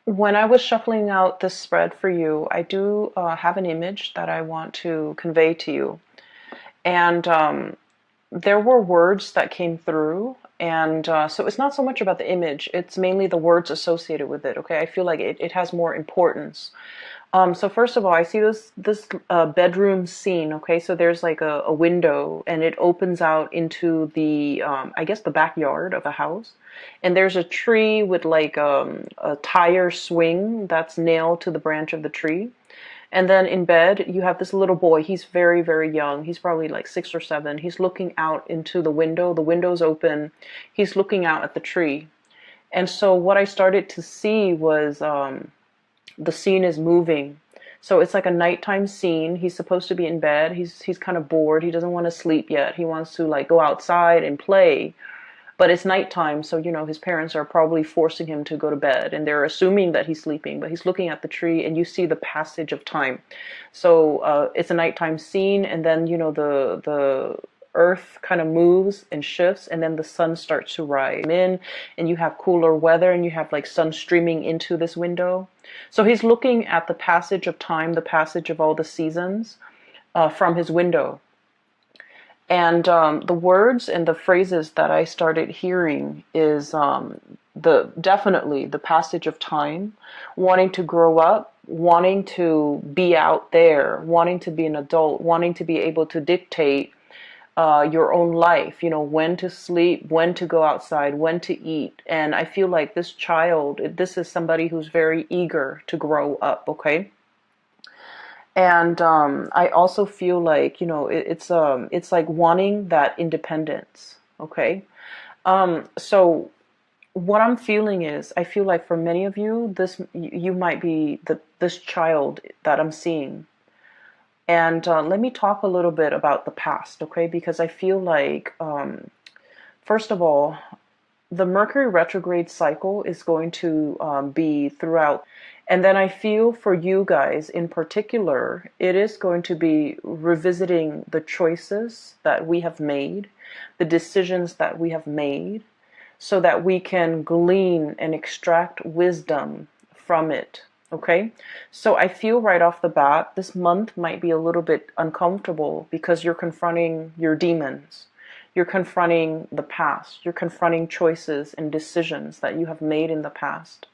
When I was shuffling out this spread for you, I do have an image that I want to convey to you. And there were words that came through. And so it's not so much about the image, it's mainly the words associated with it. Okay, I feel like it has more importance. So first of all, I see this bedroom scene. Okay, so there's like a window, and it opens out into the I guess the backyard of a house, and there's a tree with like a tire swing that's nailed to the branch of the tree. And then in bed, you have this little boy. He's very, very young. He's probably like 6 or 7. He's looking out into the window. The window's open. He's looking out at the tree. And so what I started to see was the scene is moving. So it's like a nighttime scene. He's supposed to be in bed. He's kind of bored. He doesn't want to sleep yet. He wants to like go outside and play. But it's nighttime, so his parents are probably forcing him to go to bed, and they're assuming that he's sleeping, but he's looking at the tree, and you see the passage of time. So it's a nighttime scene, and then the earth kind of moves and shifts, and then the sun starts to rise in, and you have cooler weather, and you have like sun streaming into this window. So he's looking at the passage of time, the passage of all the seasons, from his window. And the words and the phrases that I started hearing is the definitely the passage of time, wanting to grow up, wanting to be out there, wanting to be an adult, wanting to be able to dictate your own life. When to sleep, when to go outside, when to eat. And I feel like this child, this is somebody who's very eager to grow up. Okay. And I also feel like it's like wanting that independence. Okay, so what I'm feeling is I feel like for many of you, this you might be this child that I'm seeing. And let me talk a little bit about the past, okay? Because I feel like first of all, the Mercury retrograde cycle is going to be throughout. And then I feel for you guys in particular, it is going to be revisiting the choices that we have made, the decisions that we have made, so that we can glean and extract wisdom from it. Okay? So I feel right off the bat, this month might be a little bit uncomfortable because you're confronting your demons. You're confronting the past. You're confronting choices and decisions that you have made in the past.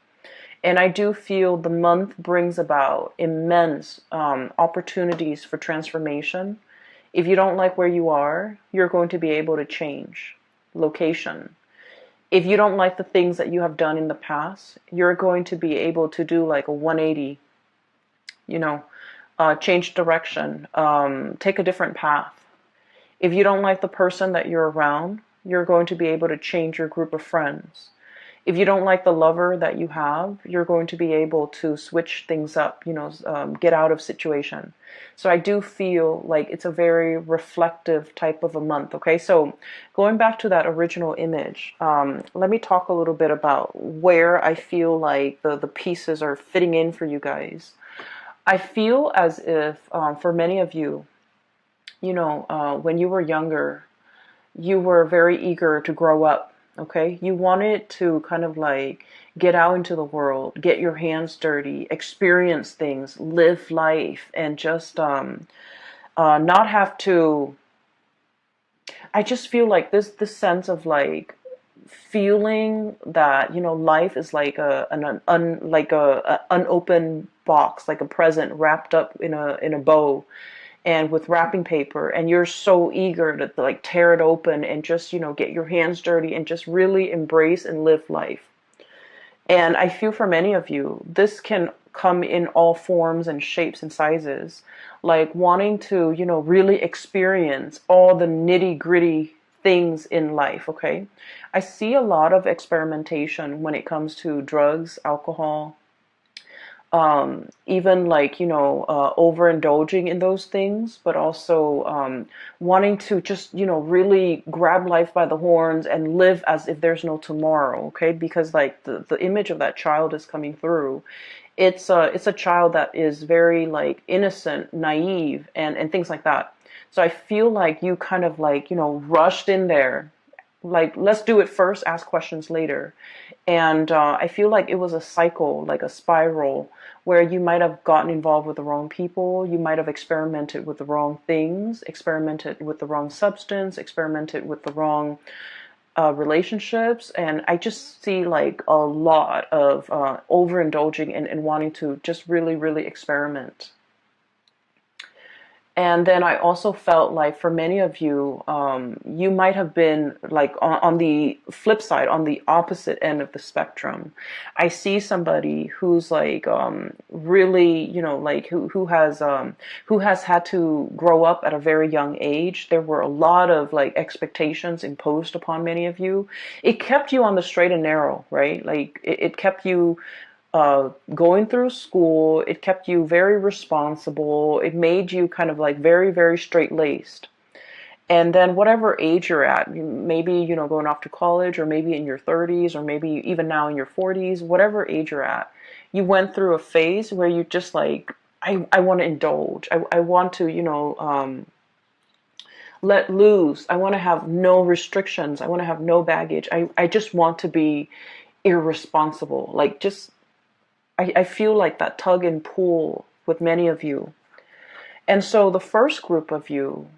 And I do feel the month brings about immense opportunities for transformation. If you don't like where you are, you're going to be able to change location. If you don't like the things that you have done in the past, you're going to be able to do like a 180, change direction, take a different path. If you don't like the person that you're around, you're going to be able to change your group of friends. If you don't like the lover that you have, you're going to be able to switch things up, get out of situation. So I do feel like it's a very reflective type of a month. Okay, so going back to that original image, let me talk a little bit about where I feel like the pieces are fitting in for you guys. I feel as if for many of you, when you were younger, you were very eager to grow up. Okay, you wanted to kind of like get out into the world, get your hands dirty, experience things, live life, and just not have to. I just feel like this sense of like feeling that life is like a unopened box, like a present wrapped up in a bow and with wrapping paper, and you're so eager to like tear it open and just get your hands dirty and just really embrace and live life. And I feel for many of you this can come in all forms and shapes and sizes, like wanting to really experience all the nitty-gritty things in life. Okay, I see a lot of experimentation when it comes to drugs, alcohol, even like overindulging in those things, but also wanting to just really grab life by the horns and live as if there's no tomorrow. Okay, because like the image of that child is coming through. It's a child that is very like innocent, naive, and things like that. So I feel like you kind of like rushed in there like, let's do it first, ask questions later. And I feel like it was a cycle, like a spiral, where you might have gotten involved with the wrong people, you might have experimented with the wrong things, experimented with the wrong substance, experimented with the wrong relationships. And I just see like a lot of overindulging and wanting to just really, really experiment. And then I also felt like for many of you, you might have been like on the flip side, on the opposite end of the spectrum. I see somebody who's like really, like who has had to grow up at a very young age. There were a lot of like expectations imposed upon many of you. It kept you on the straight and narrow, right? Like it kept you going through school. It kept you very responsible. It made you kind of like very, very straight laced. And then whatever age you're at, maybe, going off to college, or maybe in your 30s, or maybe even now in your 40s, whatever age you're at, you went through a phase where you just like, I want to indulge. I want to, let loose. I want to have no restrictions. I want to have no baggage. I just want to be irresponsible. Like, just I feel like that tug and pull with many of you. And so the first group of you,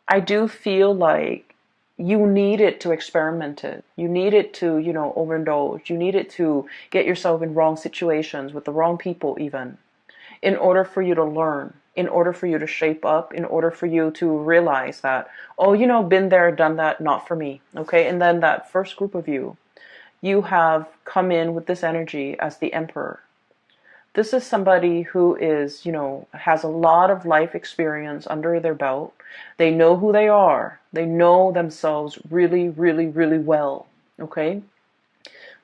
I do feel like you needed to experiment it. You needed to, overindulge. You needed to get yourself in wrong situations with the wrong people even, in order for you to learn, in order for you to shape up, in order for you to realize that, oh, been there, done that, not for me. Okay. And then that first group of you have come in with this energy as the Emperor. This is somebody who is, has a lot of life experience under their belt. They know who they are. They know themselves really, really, really well. Okay?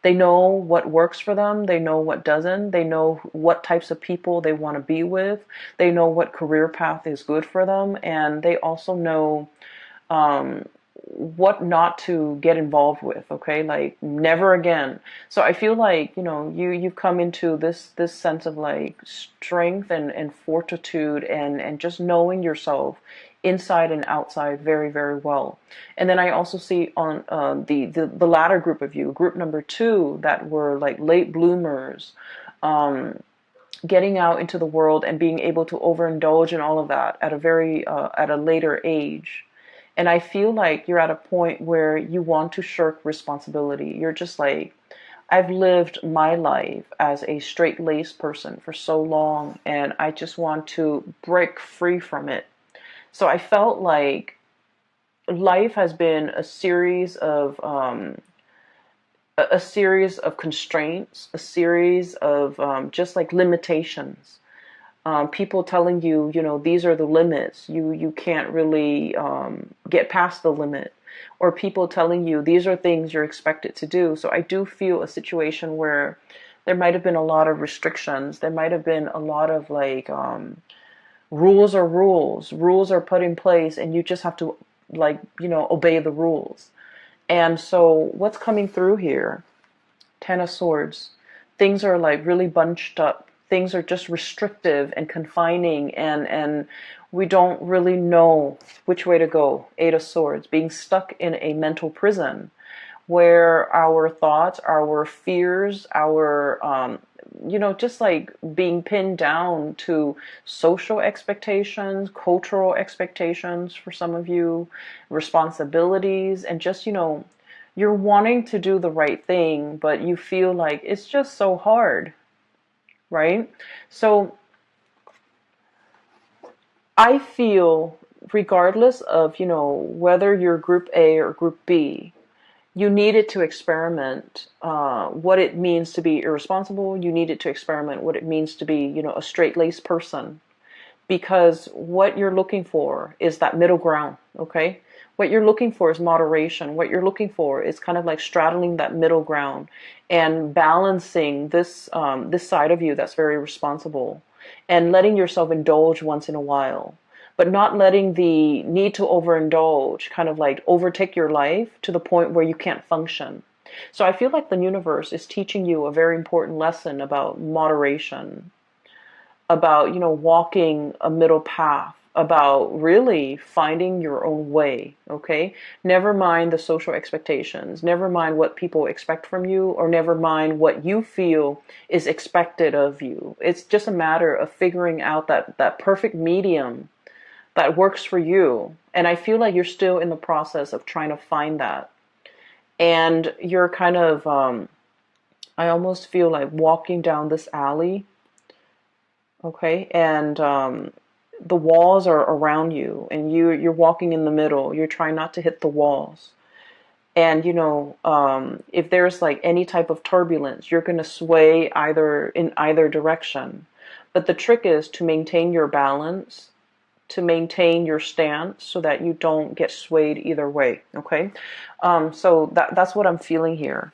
They know what works for them. They know what doesn't. They know what types of people they want to be with. They know what career path is good for them. And they also know what not to get involved with. Okay, like never again. So I feel like you've come into this sense of like strength and fortitude and just knowing yourself inside and outside very, very well. And then I also see on the latter group of you, group number 2, that were like late bloomers, getting out into the world and being able to overindulge in all of that at a very at a later age. And I feel like you're at a point where you want to shirk responsibility. You're just like, I've lived my life as a straight-laced person for so long, and I just want to break free from it. So I felt like life has been a series of constraints, a series of just like limitations. People telling you, these are the limits. You can't really get past the limit. Or people telling you these are things you're expected to do. So I do feel a situation where there might have been a lot of restrictions. There might have been a lot of like rules are rules. Rules are put in place, and you just have to like obey the rules. And so what's coming through here? Ten of Swords. Things are like really bunched up. Things are just restrictive and confining, and we don't really know which way to go. Eight of Swords, being stuck in a mental prison where our thoughts, our fears, our, just like being pinned down to social expectations, cultural expectations for some of you, responsibilities, and just, you're wanting to do the right thing, but you feel like it's just so hard. Right? So I feel regardless of, whether you're group A or group B, you needed to experiment what it means to be irresponsible. You needed to experiment what it means to be, a straight-laced person. Because what you're looking for is that middle ground, okay? What you're looking for is moderation. What you're looking for is kind of like straddling that middle ground and balancing this this side of you that's very responsible, and letting yourself indulge once in a while, but not letting the need to overindulge kind of like overtake your life to the point where you can't function. So I feel like the universe is teaching you a very important lesson about moderation, about walking a middle path, about really finding your own way, okay? Never mind the social expectations, never mind what people expect from you, or never mind what you feel is expected of you. It's just a matter of figuring out that perfect medium that works for you. And I feel like you're still in the process of trying to find that. And you're kind of, I almost feel like walking down this alley, okay? And the walls are around you, and you're walking in the middle. You're trying not to hit the walls. And if there's like any type of turbulence, you're going to sway either in either direction. But the trick is to maintain your balance, to maintain your stance so that you don't get swayed either way, okay? So that's what I'm feeling here.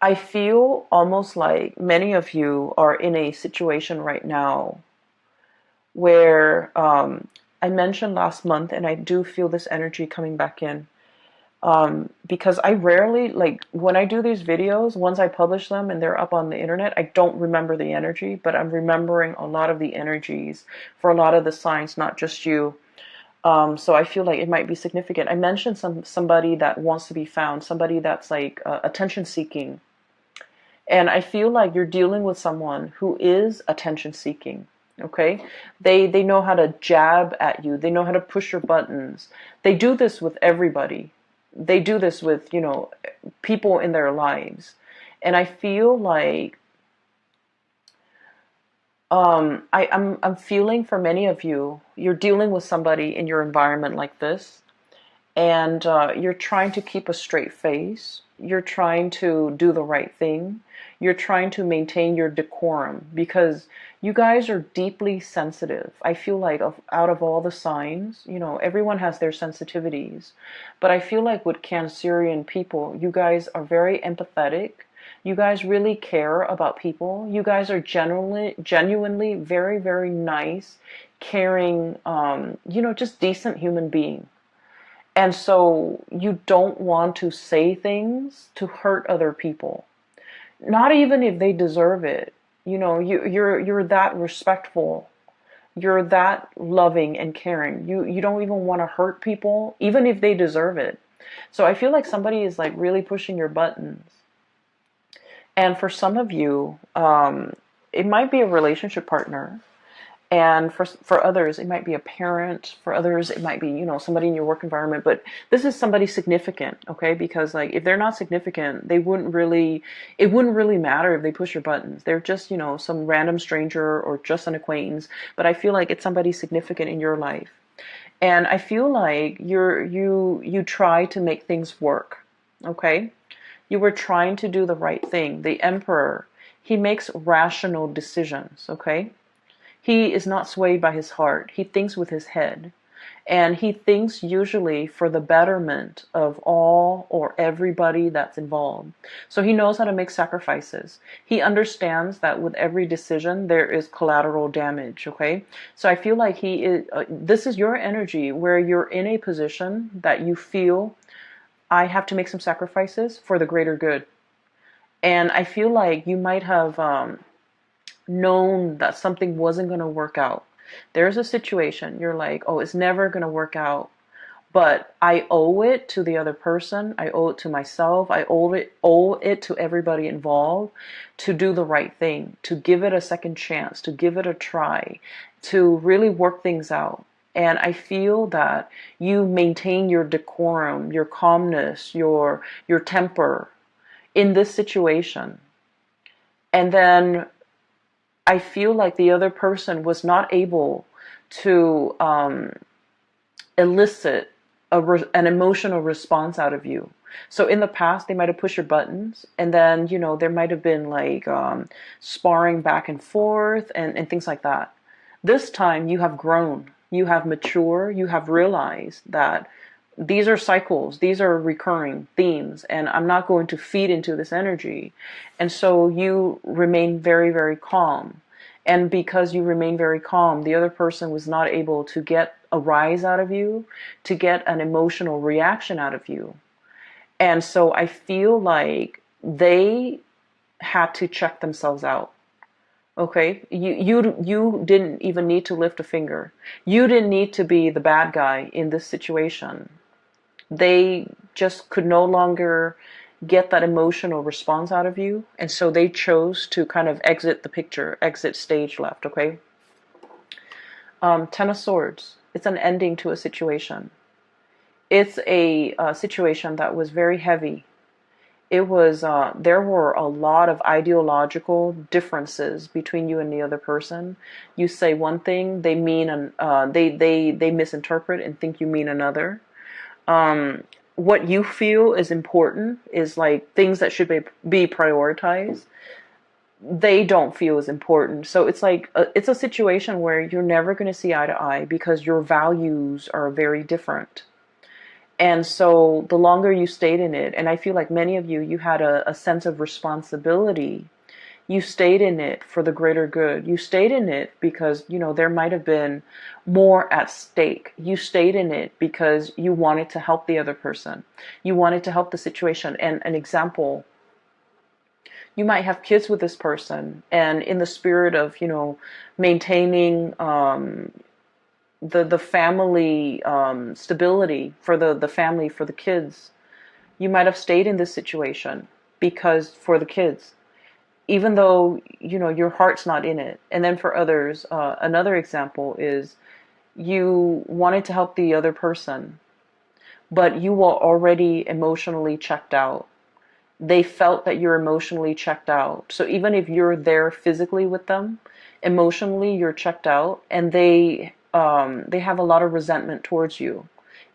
I feel almost like many of you are in a situation right now where I mentioned last month, and I do feel this energy coming back in, because I rarely, like when I do these videos, once I publish them and they're up on the internet, I don't remember the energy, but I'm remembering a lot of the energies for a lot of the signs, not just you. So I feel like it might be significant. I mentioned somebody that wants to be found, somebody that's like attention seeking. And I feel like you're dealing with someone who is attention seeking. Okay, they know how to jab at you. They know how to push your buttons. They do this with everybody. They do this with, people in their lives. And I feel like I'm feeling for many of you, you're dealing with somebody in your environment like this, and you're trying to keep a straight face. You're trying to do the right thing. You're trying to maintain your decorum because you guys are deeply sensitive. I feel like out of all the signs, everyone has their sensitivities. But I feel like with Cancerian people, you guys are very empathetic. You guys really care about people. You guys are genuinely very, very nice, caring, just decent human being. And so you don't want to say things to hurt other people. Not even if they deserve it. You're that respectful. You're that loving and caring. You don't even want to hurt people, even if they deserve it. So I feel like somebody is like really pushing your buttons. And for some of you, it might be a relationship partner. And for others, it might be a parent. For others, it might be, somebody in your work environment. But this is somebody significant, okay? Because like if they're not significant, it wouldn't really matter if they push your buttons. They're just, some random stranger or just an acquaintance. But I feel like it's somebody significant in your life. And I feel like you try to make things work, okay? You were trying to do the right thing. The Emperor, he makes rational decisions, okay? He is not swayed by his heart. He thinks with his head. And he thinks usually for the betterment of all or everybody that's involved. So he knows how to make sacrifices. He understands that with every decision, there is collateral damage, okay? So I feel like this is your energy where you're in a position that you feel, I have to make some sacrifices for the greater good. And I feel like you might have known that something wasn't going to work out. There's a situation, you're like, oh, it's never going to work out. But I owe it to the other person. I owe it to myself. I owe it to everybody involved to do the right thing, to give it a second chance, to give it a try, to really work things out. And I feel that you maintain your decorum, your calmness, your temper in this situation. And then I feel like the other person was not able to elicit an emotional response out of you. So in the past, they might have pushed your buttons, and then, there might have been like sparring back and forth and things like that. This time, you have grown, you have matured, you have realized that these are cycles, these are recurring themes, and I'm not going to feed into this energy. And so you remain very, very calm. And because you remain very calm, the other person was not able to get a rise out of you, to get an emotional reaction out of you. And so I feel like they had to check themselves out. Okay, you didn't even need to lift a finger. You didn't need to be the bad guy in this situation. They just could no longer get that emotional response out of you, and so they chose to kind of exit the picture, exit stage left. Okay. Ten of Swords. It's an ending to a situation. It's a situation that was very heavy. It was there were a lot of ideological differences between you and the other person. You say one thing, they mean they misinterpret and think you mean another. What you feel is important is like things that should be prioritized. They don't feel as important. So it's like it's a situation where you're never going to see eye to eye because your values are very different. And so the longer you stayed in it, and I feel like many of you, you had a sense of responsibility. You stayed in it for the greater good. You stayed in it because, there might have been more at stake. You stayed in it because you wanted to help the other person. You wanted to help the situation. And an example, you might have kids with this person, and in the spirit of, maintaining the family stability for the family, for the kids, you might have stayed in this situation because for the kids, even though your heart's not in it. And then for others, another example is you wanted to help the other person, but you were already emotionally checked out. They felt that you're emotionally checked out. So even if you're there physically with them, emotionally you're checked out, and they have a lot of resentment towards you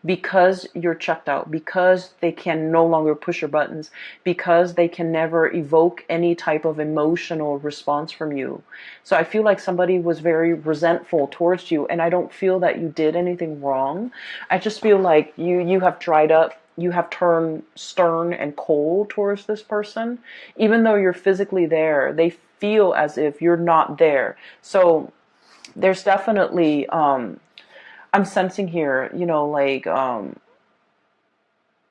because you're checked out, because they can no longer push your buttons, because they can never evoke any type of emotional response from you. So I feel like somebody was very resentful towards you, and I don't feel that you did anything wrong. I just feel like you have dried up. You have turned stern and cold towards this person. Even though you're physically there, they feel as if you're not there. So there's definitely I'm sensing here,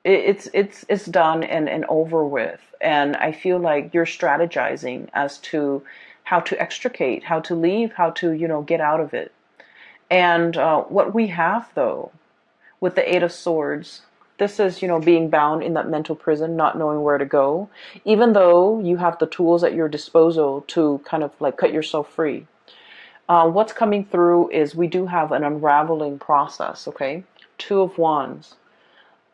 it's done and over with, and I feel like you're strategizing as to how to extricate, how to leave, how to get out of it. And what we have though with the Eight of Swords, this is being bound in that mental prison, not knowing where to go, even though you have the tools at your disposal to kind of like cut yourself free. What's coming through is we do have an unraveling process, okay? Two of Wands.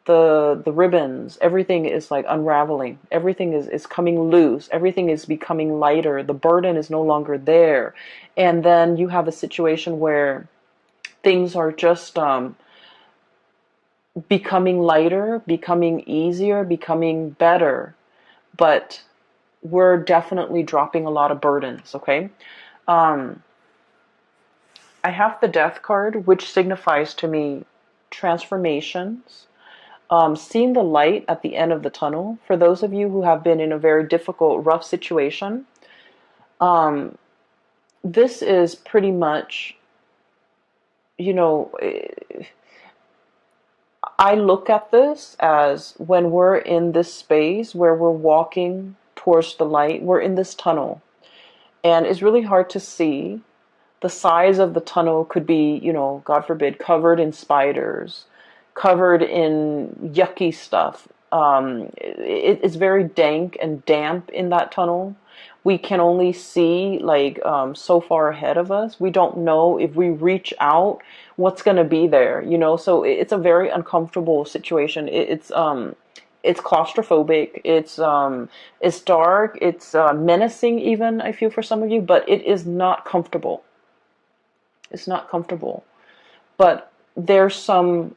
The ribbons, everything is like unraveling. Everything is coming loose. Everything is becoming lighter. The burden is no longer there. And then you have a situation where things are just becoming lighter, becoming easier, becoming better. But we're definitely dropping a lot of burdens, okay? I have the Death card, which signifies to me transformations, seeing the light at the end of the tunnel. For those of you who have been in a very difficult, rough situation, this is pretty much, I look at this as when we're in this space where we're walking towards the light, we're in this tunnel, and it's really hard to see. The size of the tunnel could be, God forbid, covered in spiders, covered in yucky stuff. It's very dank and damp in that tunnel. We can only see like so far ahead of us. We don't know if we reach out what's going to be there, So it's a very uncomfortable situation. It's claustrophobic. It's dark. It's menacing even, I feel, for some of you, but it is not comfortable. It's not comfortable, but there's some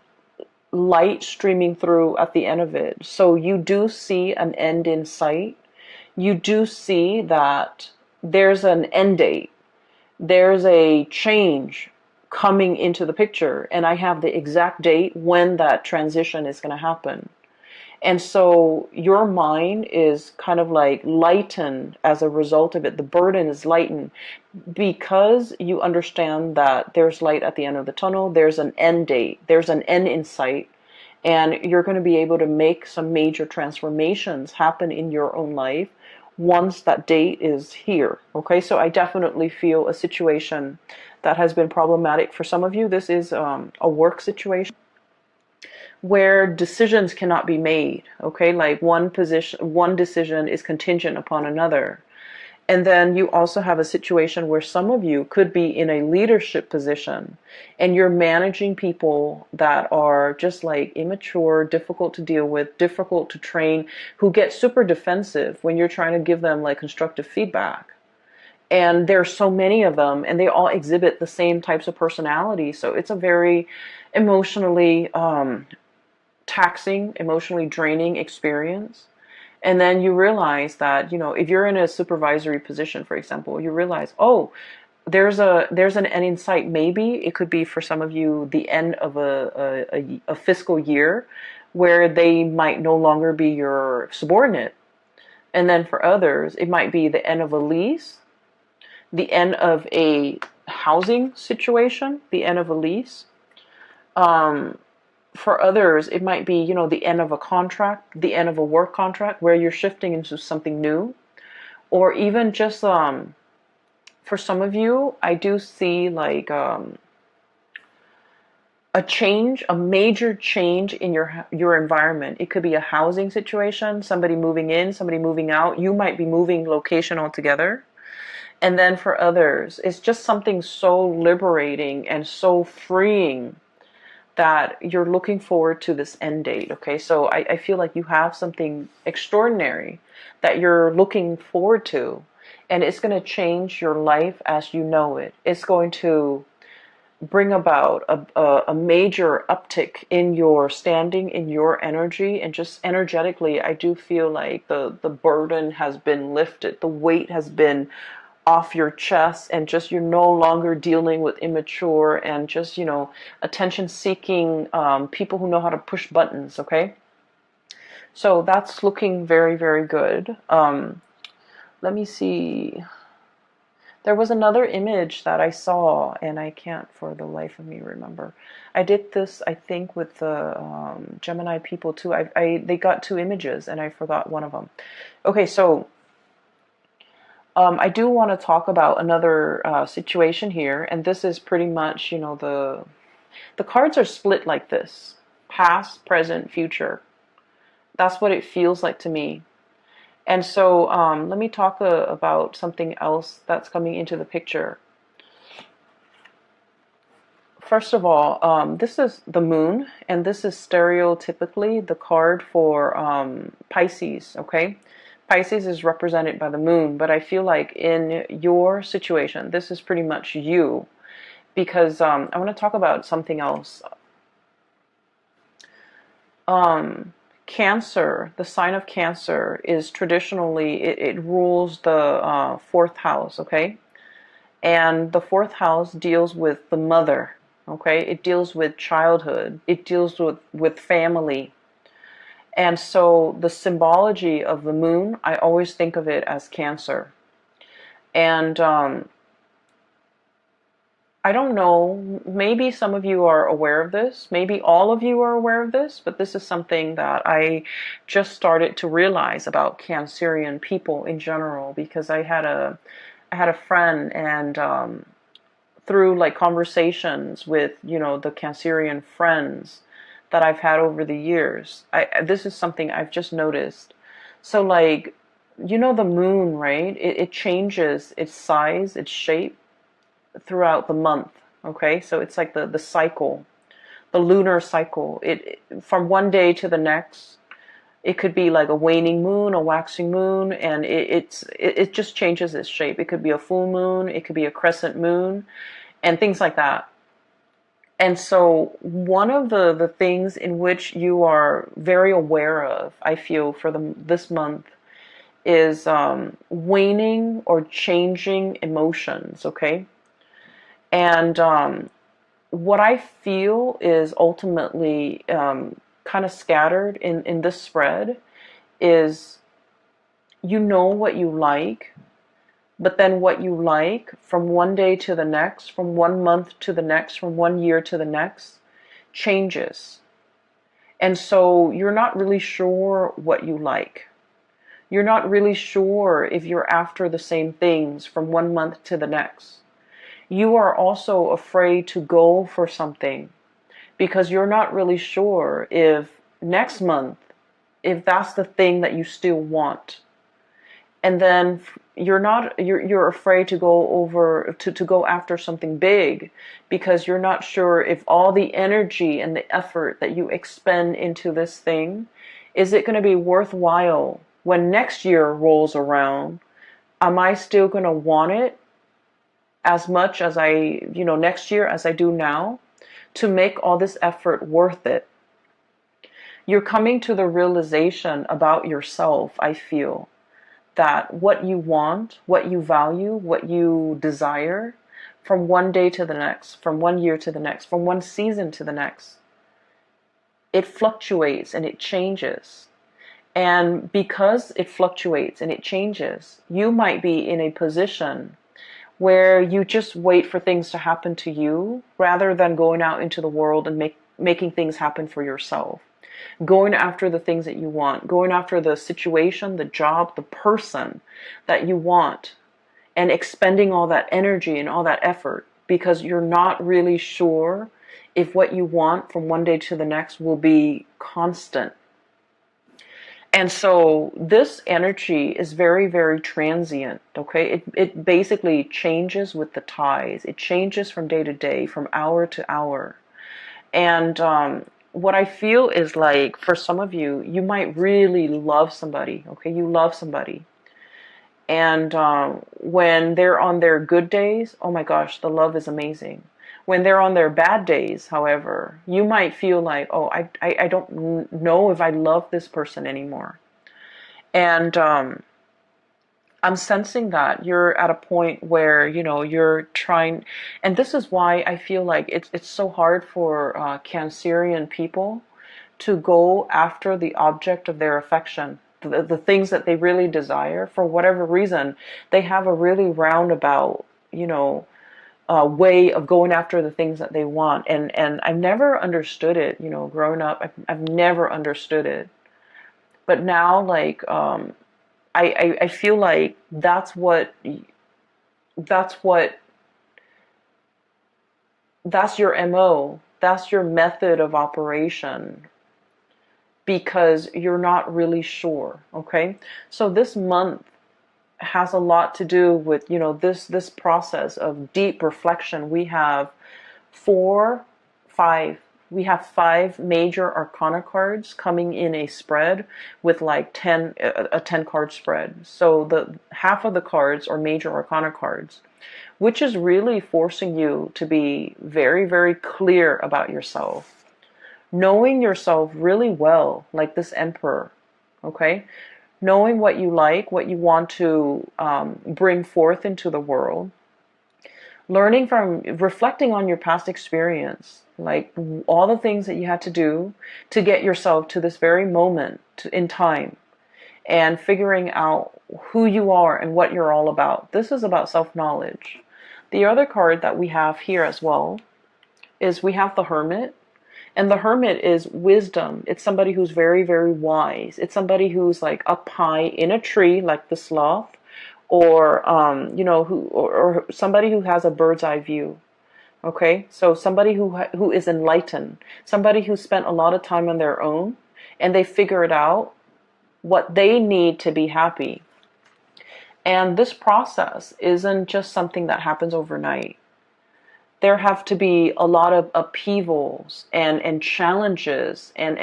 light streaming through at the end of it. So you do see an end in sight. You do see that there's an end date. There's a change coming into the picture, and I have the exact date when that transition is going to happen. And so your mind is kind of like lightened as a result of it. The burden is lightened because you understand that there's light at the end of the tunnel. There's an end date. There's an end in sight. And you're going to be able to make some major transformations happen in your own life once that date is here. Okay, so I definitely feel a situation that has been problematic for some of you. This is a work situation where decisions cannot be made. Okay, like one decision is contingent upon another. And then you also have a situation where some of you could be in a leadership position and you're managing people that are just like immature, difficult to deal with, difficult to train, who get super defensive when you're trying to give them like constructive feedback. And there's so many of them and they all exhibit the same types of personality. So it's a very emotionally taxing, emotionally draining experience. And then you realize that, if you're in a supervisory position, for example, you realize, oh, there's an end in sight. Maybe it could be for some of you the end of a fiscal year where they might no longer be your subordinate. And then for others, it might be the end of a lease, the end of a housing situation, the end of a lease. For others, it might be, the end of a contract, the end of a work contract where you're shifting into something new. Or even just, for some of you, I do see like a change, a major change in your environment. It could be a housing situation, somebody moving in, somebody moving out. You might be moving location altogether. And then for others, it's just something so liberating and so freeing that you're looking forward to this end date. Okay, so I feel like you have something extraordinary that you're looking forward to, and it's going to change your life as you know it. It's going to bring about a major uptick in your standing, in your energy, and just energetically, I do feel like the burden has been lifted, the weight has been off your chest, and just you're no longer dealing with immature and just attention seeking people who know how to push buttons. Okay, so that's looking very, very good. Let me see. There was another image that I saw and I can't for the life of me remember. I did this, I think, with the Gemini people too. They got two images and I forgot one of them. Okay, so I do want to talk about another situation here, and this is pretty much, the cards are split like this: past, present, future. That's what it feels like to me. And so let me talk about something else that's coming into the picture. First of all, this is the moon, and this is stereotypically the card for Pisces, okay? Pisces is represented by the moon, but I feel like in your situation, this is pretty much you, because I want to talk about something else. Cancer, the sign of Cancer is traditionally, it rules the fourth house, okay? And the fourth house deals with the mother, okay? It deals with childhood. It deals with family. And so the symbology of the moon, I always think of it as Cancer. And I don't know, maybe some of you are aware of this, maybe all of you are aware of this, but this is something that I just started to realize about Cancerian people in general, because I had a friend, and through like conversations with, the Cancerian friends that I've had over the years, this is something I've just noticed. So like, the moon, right? It changes its size, its shape throughout the month. Okay, so it's like the cycle, the lunar cycle. It from one day to the next, it could be like a waning moon, a waxing moon, and it just changes its shape. It could be a full moon, it could be a crescent moon, and things like that. And so one of the things in which you are very aware of, I feel, for this month is waning or changing emotions, okay? And what I feel is ultimately kind of scattered in this spread is, what you like, but then what you like from one day to the next, from 1 month to the next, from 1 year to the next, changes. And so you're not really sure what you like. You're not really sure if you're after the same things from one month to the next. You are also afraid to go for something because you're not really sure if next month, if that's the thing that you still want. And then you're afraid to go over to go after something big because you're not sure if all the energy and the effort that you expend into this thing, is it going to be worthwhile when next year rolls around? Am I still going to want it as much as next year as I do now, to make all this effort worth it? You're coming to the realization about yourself, I feel, that what you want, what you value, what you desire, from one day to the next, from one year to the next, from one season to the next, it fluctuates and it changes. And because it fluctuates and it changes, you might be in a position where you just wait for things to happen to you rather than going out into the world and making things happen for yourself. Going after the things that you want, going after the situation, the job, the person that you want, and expending all that energy and all that effort because you're not really sure if what you want from one day to the next will be constant. And so this energy is very, very transient, okay? It basically changes with the tides. It changes from day to day, from hour to hour. And what I feel is like, for some of you, you might really love somebody, okay? You love somebody. And when they're on their good days, oh my gosh, the love is amazing. When they're on their bad days, however, you might feel like, oh, I don't know if I love this person anymore. And I'm sensing that you're at a point where, you're trying, and this is why I feel like it's so hard for Cancerian people to go after the object of their affection, the things that they really desire. For whatever reason, they have a really roundabout, way of going after the things that they want. And I've never understood it, growing up, I've never understood it. But now, like, I feel like that's your MO, that's your method of operation, because you're not really sure, okay? So this month has a lot to do with, this process of deep reflection. We have we have 5 major arcana cards coming in a spread with like a 10 card spread. So the half of the cards are major arcana cards, which is really forcing you to be very, very clear about yourself, knowing yourself really well, like this Emperor, okay? Knowing what you like, what you want to bring forth into the world, learning from, reflecting on your past experience, like all the things that you had to do to get yourself to this very moment in time, and figuring out who you are and what you're all about. This is about self-knowledge. The other card that we have here as well is we have the Hermit. And the Hermit is wisdom. It's somebody who's very, very wise. It's somebody who's like up high in a tree, like the sloth, or or somebody who has a bird's eye view. Okay, so somebody who is enlightened, somebody who spent a lot of time on their own, and they figured out what they need to be happy. And this process isn't just something that happens overnight. There have to be a lot of upheavals and challenges and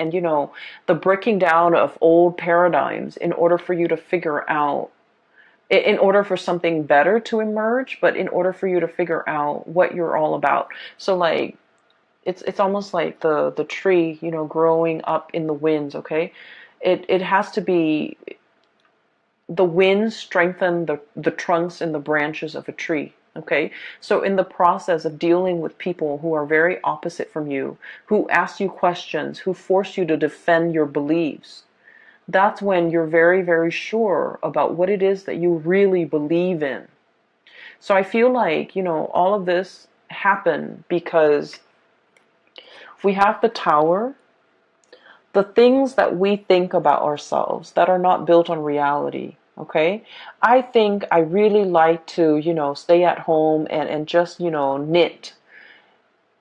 the breaking down of old paradigms in order for you to figure out, in order for something better to emerge, but in order for you to figure out what you're all about. So like, it's almost like the tree, growing up in the winds, okay? It has to be, the winds strengthen the trunks and the branches of a tree. Okay, so in the process of dealing with people who are very opposite from you, who ask you questions, who force you to defend your beliefs, that's when you're very, very sure about what it is that you really believe in. So I feel like, all of this happened because we have the Tower. the things that we think about ourselves that are not built on reality. Okay. I think I really like to, stay at home and just, knit.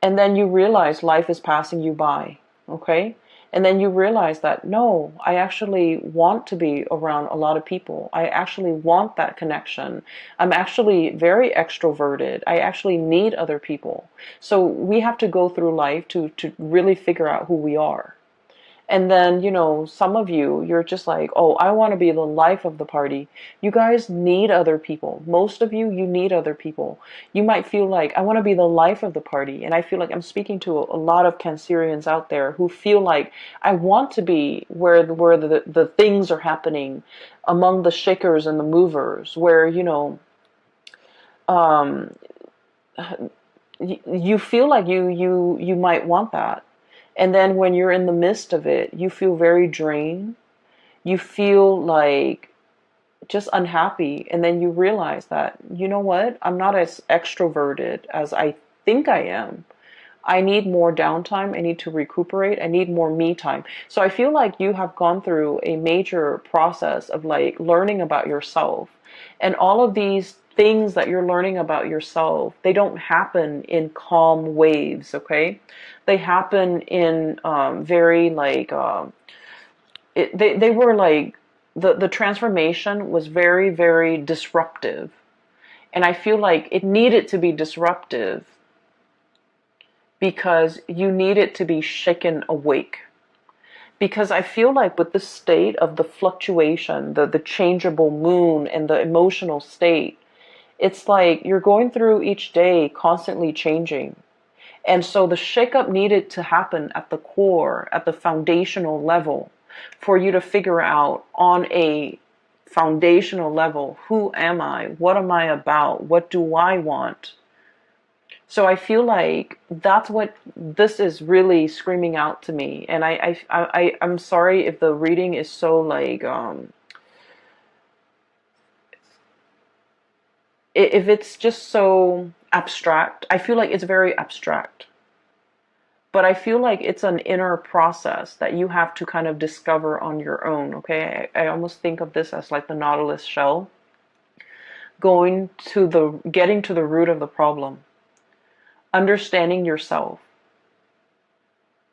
And then you realize life is passing you by. Okay. And then you realize that, no, I actually want to be around a lot of people. I actually want that connection. I'm actually very extroverted. I actually need other people. So we have to go through life to really figure out who we are. And then, some of you, you're just like, oh, I want to be the life of the party. You guys need other people. Most of you, you need other people. You might feel like, I want to be the life of the party. And I feel like I'm speaking to a lot of Cancerians out there who feel like, I want to be where the things are happening, among the shakers and the movers, where, um, you feel like you might want that. And then when you're in the midst of it, you feel very drained. You feel like just unhappy. And then you realize that, you know what? I'm not as extroverted as I think I am. I need more downtime. I need to recuperate. I need more me time. So I feel like you have gone through a major process of like learning about yourself. And all of these things that you're learning about yourself, they don't happen in calm waves, okay? They happen in very like, they were like, the transformation was very, very disruptive. And I feel like it needed to be disruptive because you need it to be shaken awake. Because I feel like with the state of the fluctuation, the changeable moon and the emotional state, it's like you're going through each day constantly changing. And so the shakeup needed to happen at the core, at the foundational level, for you to figure out on a foundational level, who am I? What am I about? What do I want? So I feel like that's what this is really screaming out to me. And I'm sorry if the reading is so like, if it's just so abstract. I feel like it's very abstract. But I feel like it's an inner process that you have to kind of discover on your own, okay? I almost think of this as like the Nautilus shell, getting to the root of the problem, understanding yourself.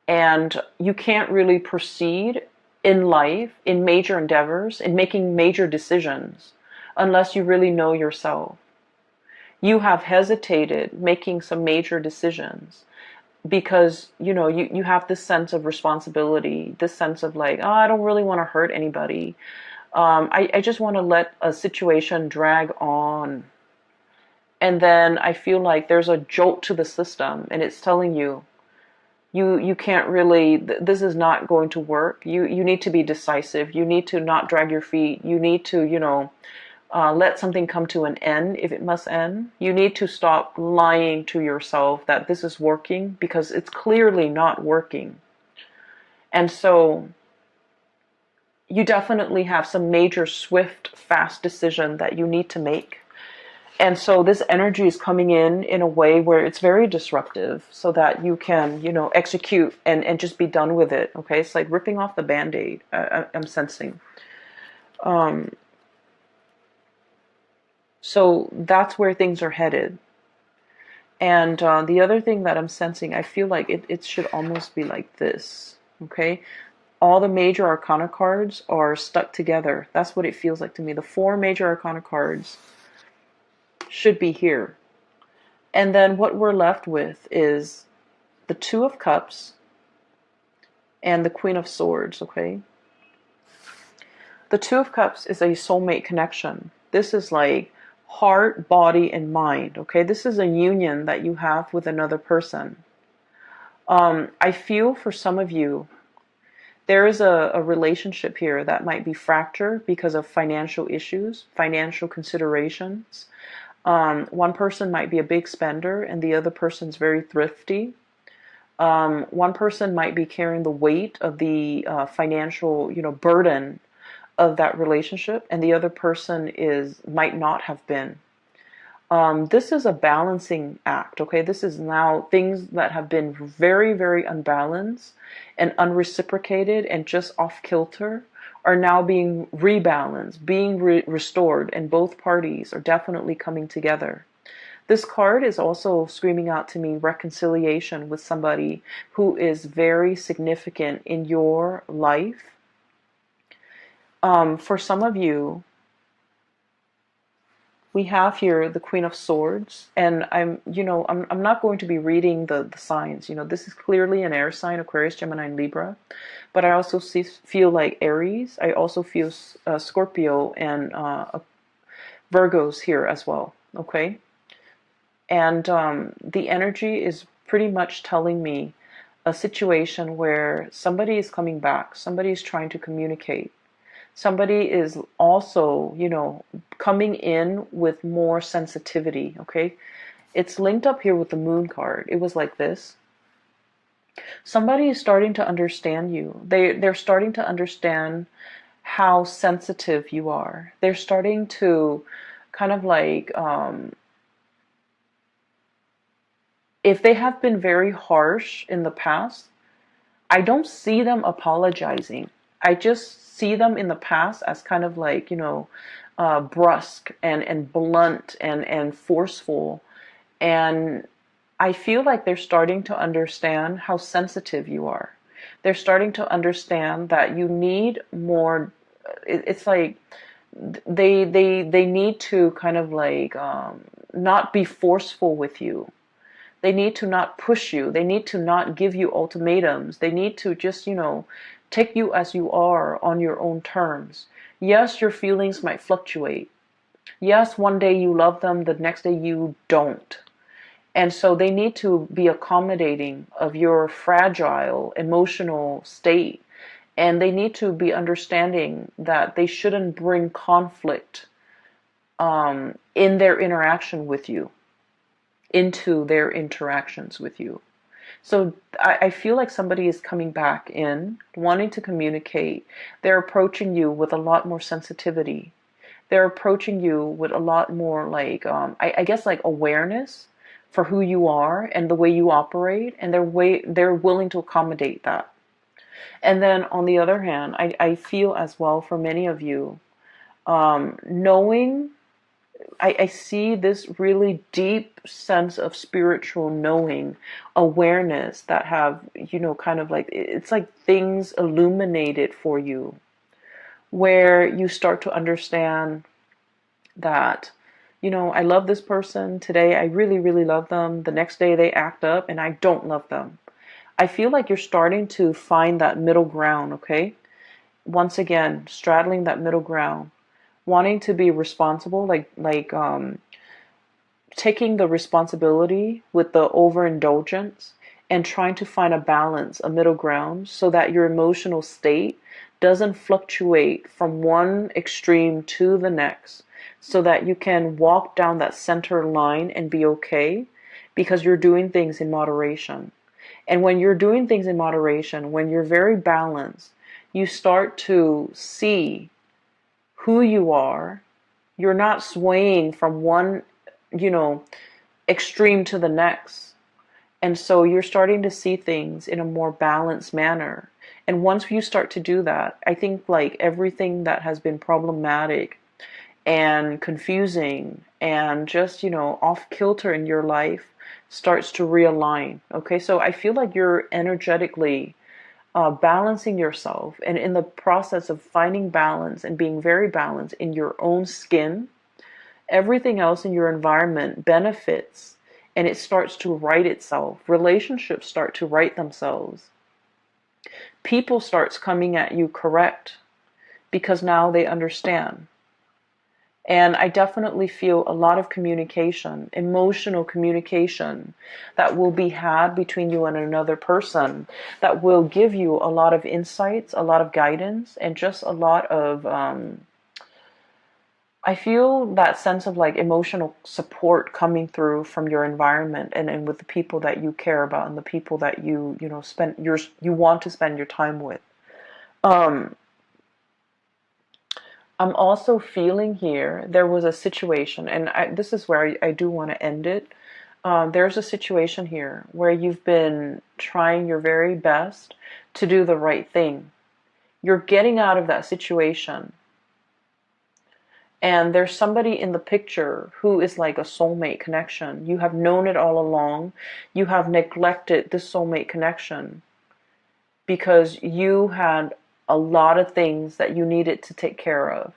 And you can't really proceed in life, in major endeavors, in making major decisions, unless you really know yourself. You have hesitated making some major decisions because, you have this sense of responsibility, this sense of like, oh, I don't really want to hurt anybody. I just want to let a situation drag on. And then I feel like there's a jolt to the system and it's telling you, you can't really, this is not going to work. You need to be decisive. You need to not drag your feet. You need to, let something come to an end if it must end. You need to stop lying to yourself that this is working because it's clearly not working. And so you definitely have some major, swift, fast decision that you need to make. And so this energy is coming in a way where it's very disruptive so that you can, execute and just be done with it. Okay. It's like ripping off the Band-Aid. I'm sensing. So that's where things are headed. And the other thing that I'm sensing, I feel like it should almost be like this. Okay. All the major arcana cards are stuck together. That's what it feels like to me. The 4 major arcana cards should be here. And then what we're left with is the 2 of Cups and the Queen of Swords, okay? The 2 of Cups is a soulmate connection. This is like heart, body, and mind, okay? This is a union that you have with another person. I feel for some of you, there is a relationship here that might be fractured because of financial issues, financial considerations. One person might be a big spender and the other person's very thrifty. One person might be carrying the weight of the financial, burden of that relationship, and the other person might not have been. This is a balancing act, okay? This is now things that have been very, very unbalanced and unreciprocated and just off kilter are now being rebalanced, being restored, and both parties are definitely coming together. This card is also screaming out to me reconciliation with somebody who is very significant in your life. For some of you, we have here the Queen of Swords, and I'm not going to be reading the signs. This is clearly an air sign, Aquarius, Gemini, and Libra, but I also feel like Aries. I also feel Scorpio and Virgos here as well, okay? And the energy is pretty much telling me a situation where somebody is coming back, somebody is trying to communicate. Somebody is also, coming in with more sensitivity, okay? It's linked up here with the moon card. It was like this. Somebody is starting to understand you. They're starting to understand how sensitive you are. They're starting to kind of like, if they have been very harsh in the past, I don't see them apologizing. I just see them in the past as kind of like, brusque and blunt and forceful. And I feel like they're starting to understand how sensitive you are. They're starting to understand that you need more. It's like they need to kind of like not be forceful with you. They need to not push you. They need to not give you ultimatums. They need to just, take you as you are on your own terms. Yes, your feelings might fluctuate. Yes, one day you love them, the next day you don't. And so they need to be accommodating of your fragile emotional state. And they need to be understanding that they shouldn't bring conflict in their interaction with you, into their interactions with you. So I feel like somebody is coming back in, wanting to communicate. They're approaching you with a lot more sensitivity. They're approaching you with a lot more like, I guess like awareness for who you are and the way you operate, and they're willing to accommodate that. And then on the other hand, I feel as well for many of you, knowing, I see this really deep sense of spiritual knowing, awareness that have, kind of like, it's like things illuminated for you, where you start to understand that, I love this person today. I really, really love them. The next day they act up and I don't love them. I feel like you're starting to find that middle ground, okay? Once again, straddling that middle ground, wanting to be responsible, like taking the responsibility with the overindulgence and trying to find a balance, a middle ground, so that your emotional state doesn't fluctuate from one extreme to the next, so that you can walk down that center line and be okay, because you're doing things in moderation. And when you're doing things in moderation, when you're very balanced, you start to see who you are. You're not swaying from one, extreme to the next. And so you're starting to see things in a more balanced manner. And once you start to do that, I think like everything that has been problematic and confusing and just, off kilter in your life starts to realign. Okay, so I feel like you're energetically balancing yourself, and in the process of finding balance and being very balanced in your own skin, everything else in your environment benefits, and it starts to right itself. Relationships start to right themselves. People starts coming at you correct because now they understand. And I definitely feel a lot of communication, emotional communication, that will be had between you and another person, that will give you a lot of insights, a lot of guidance, and just a lot of, I feel that sense of like emotional support coming through from your environment, and with the people that you care about and the people that you want to spend your time with. I'm also feeling here there was a situation, and this is where I do want to end it. There's a situation here where you've been trying your very best to do the right thing. You're getting out of that situation, and there's somebody in the picture who is like a soulmate connection. You have known it all along. You have neglected this soulmate connection because you had a lot of things that you needed to take care of.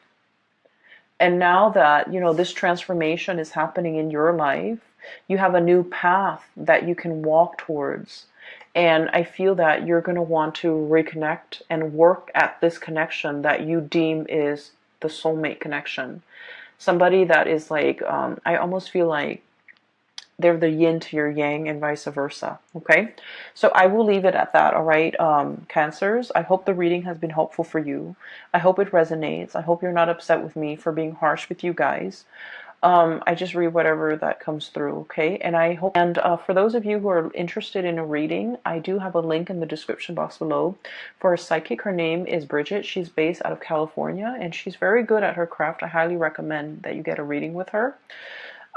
And now that, this transformation is happening in your life, you have a new path that you can walk towards. And I feel that you're going to want to reconnect and work at this connection that you deem is the soulmate connection. Somebody that is like, I almost feel like they're the yin to your yang and vice versa. Okay, so I will leave it at that. All right, Cancers, I hope the reading has been helpful for you. I hope it resonates. I hope you're not upset with me for being harsh with you guys. I just read whatever that comes through. Okay, and I hope, and for those of you who are interested in a reading, I do have a link in the description box below for a psychic. Her name is Bridget. She's based out of California, and she's very good at her craft. I highly recommend that you get a reading with her.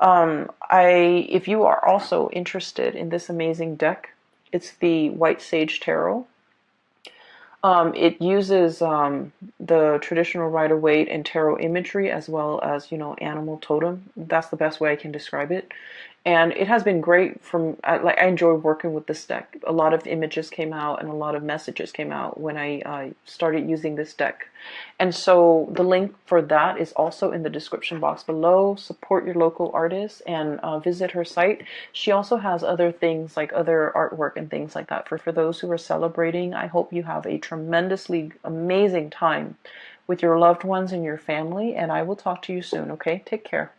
If you are also interested in this amazing deck, it's the White Sage Tarot. It uses the traditional Rider-Waite and tarot imagery, as well as, animal totem. That's the best way I can describe it. And it has been great I enjoy working with this deck. A lot of images came out and a lot of messages came out when I started using this deck. And so the link for that is also in the description box below. Support your local artist and visit her site. She also has other things like other artwork and things like that. For those who are celebrating, I hope you have a tremendously amazing time with your loved ones and your family. And I will talk to you soon, okay? Take care.